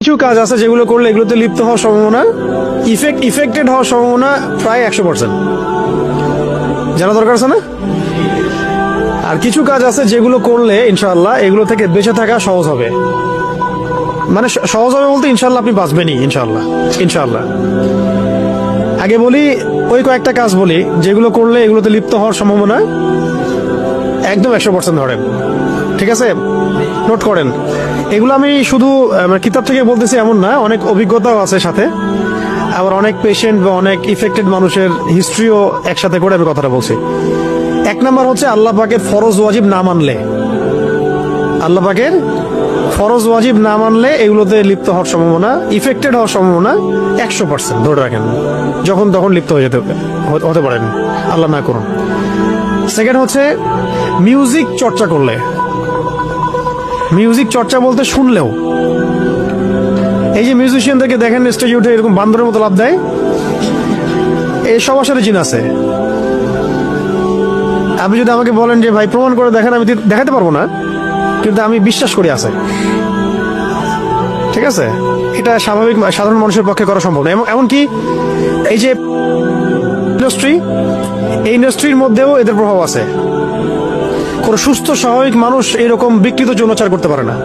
কিছু কাজ আছে যেগুলো করলে এগুলোতে লিপ্ত হওয়ার সম্ভাবনা, ইফেক্টেড হওয়ার সম্ভাবনা প্রায় 100%। জানা দরকার আছে না? আর কিছু কাজ আছে যেগুলো করলে ইনশাআল্লাহ এগুলো থেকে বেঁচে থাকা সহজ হবে। মানে সহজ হবে বলতে ইনশাআল্লাহ আপনি বাঁচবেনই ইনশাআল্লাহ। ইনশাআল্লাহ আগে বলি, ওই কয়েকটা কাজ বলি যেগুলো করলে এগুলোতে লিপ্ত হওয়ার সম্ভাবনা একদম 100% ধরেন। ঠিক আছে, নোট করেন। এগুলো আমি শুধু কিতাব থেকে বলতেছি এমন না, অনেক অভিজ্ঞতাও আছে সাথে, আবার অনেক পেশেন্ট বা অনেক ইফেক্টেড মানুষের হিস্ট্রিও একসাথে করে আমি কথাটা বলছি। 1 নাম্বার হচ্ছে আল্লাহ পাকের ফরজ ওয়াজিব না মানলে, আল্লাহ পাকের ফরজ ওয়াজিব না মানলে এগুলোতে লিপ্ত হওয়ার সম্ভাবনা, ইফেক্টেড হওয়ার সম্ভাবনা 100% ধরে রাখেন। যখন তখন লিপ্ত হয়ে হতে পারেন, আল্লাহ না করুন। সেকেন্ড হচ্ছে মিউজিক চর্চা করলে, মিউজিক চর্চা বলতে শুনলেও, এই যে মিউজিশিয়ানদেরকে দেখেন স্টেজে উঠে এরকম বান্দরের মতো লাভ দেয়, এই সবার সাথে জিন আছে। আপনি যদি আমাকে বলেন যে ভাই প্রমাণ করে দেখেন, আমি দেখাতে পারবো না, কিন্তু আমি বিশ্বাস করি আছে। ঠিক আছে, এটা স্বাভাবিক সাধারণ মানুষের পক্ষে করা সম্ভব না। এমনকি এই যে ইন্ডাস্ট্রি, এই ইন্ডাস্ট্রির মধ্যেও এদের প্রভাব আছে। কোন সুস্থ স্বাভাবিক মানুষ এরকম বিকৃত যৌনাচার করতে পারে না।